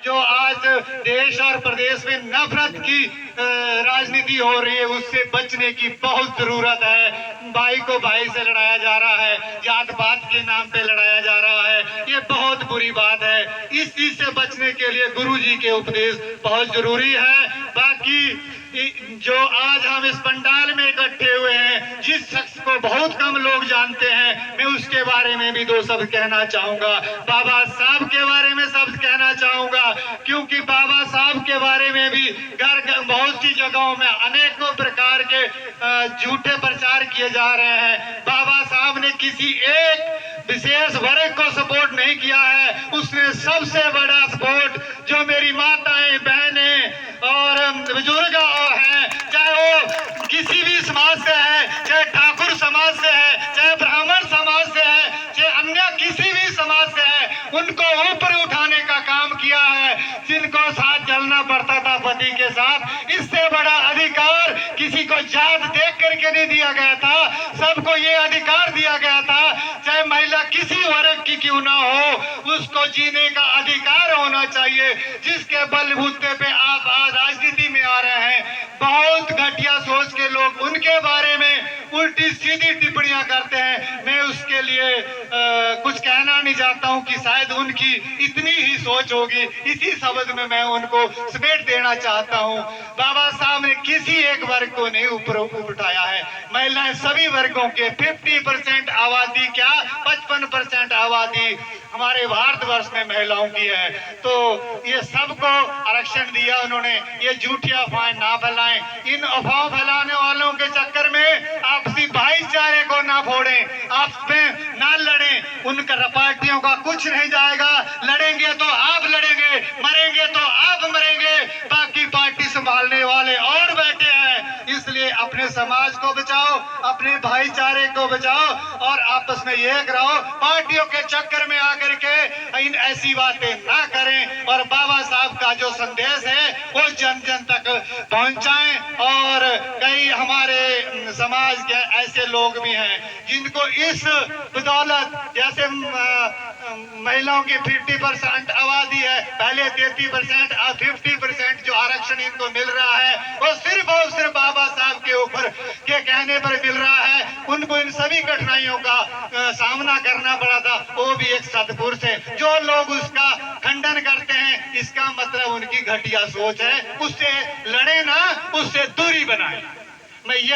जो आज देश और प्रदेश में नफरत की राजनीति हो रही है, उससे बचने की बहुत जरूरत है। भाई को भाई से लड़ाया जा रहा है, जात पात के नाम पे लड़ाया जा रहा है, ये बहुत बुरी बात है। इस चीज से बचने के लिए गुरु जी के उपदेश बहुत जरूरी है। बाकी जो आज हम इस पंडाल में इकट्ठे हुए हैं, जिस शख्स को बहुत कम लोग जानते हैं, मैं उसके बारे में भी दो शब्द कहना चाहूंगा। बाबा साहब के बारे में शब्द कहना चाहूंगा, क्योंकि बाबा साहब के बारे में भी घर बहुत सी जगहों में अनेकों प्रकार के झूठे प्रचार किए जा रहे हैं। बाबा साहब ने किसी एक विशेष वर्ग को सपोर्ट नहीं किया है, उसने सबसे बड़ा सपोर्ट जो मेरी माताएं, बहनें और बुजुर्ग हैं, चाहे वो किसी भी समाज से है, चाहे ठाकुर समाज से है, चाहे ब्राह्मण समाज से है, चाहे अन्य किसी भी समाज से है, उनको ऊपर उठाने का काम किया है। जिनको साथ चलना पड़ता था पति के साथ, इससे बड़ा अधिकार किसी को जात देख करके नहीं दिया गया था, सबको ये अधिकार दिया गया था, चाहे महिला किसी वर्ग की क्यों ना हो, उसको जीने का अधिकार होना चाहिए। जिसके बलबूते पे आप आज राजनीति में आ रहे हैं, बहुत घटिया सोच के लोग उनके बारे में उल्टी सीधी टिप्पणियां करते हैं। मैं उसके लिए कुछ कहना नहीं चाहता हूं कि शायद उनकी इतनी ही सोच होगी, इसी शब्द में मैं उनको समेट देना चाहता हूं। बाबा साहब ने किसी एक वर्ग को नहीं ऊपर उठाया है, महिलाएं सभी वर्गों के 50% आबादी, क्या 55% आबादी हमारे भारतवर्ष में महिलाओं की है। तो ये सबको आरक्षण दिया उन्होंने। ये झूठी अफवाहें ना फैलाएं, इन अफवाह फैलाने वालों के चक्कर में आपसी भाईचारे को ना फोड़ें, आपस में ना लड़ें। उनका पार्टियों का कुछ नहीं जाएगा, लड़ेंगे तो आप लड़ेंगे, मरेंगे तो आप मरेंगे, बाकी पार्टी संभालने वाले और बैठे हैं। इसलिए अपने समाज को बचाओ, अपने भाईचारे को बचाओ और आपस में एक रहो। पार्टियों के चक्कर में आकर के इन ऐसी बातें ना करें और बाबा साहब का जो संदेश है वो जन जन तक पहुंचाएं। और कई हमारे समाज के ऐसे लोग भी हैं जिनको इस बदौलत, जैसे महिलाओं की 50% आबादी है, पहले 33%, अब 50% जो आरक्षण इनको मिल रहा है वो सिर्फ और सिर्फ बाबा साहब के ऊपर के कहने पर मिल रहा है। उनको इन सभी कठिनाइयों का सामना करना पड़ा था, वो भी एक सदपुरुष है। जो लोग उसका खंडन करते हैं, इसका मतलब उनकी घटिया सोच है। उससे लड़े ना, उससे दूरी बनाए। मैं ये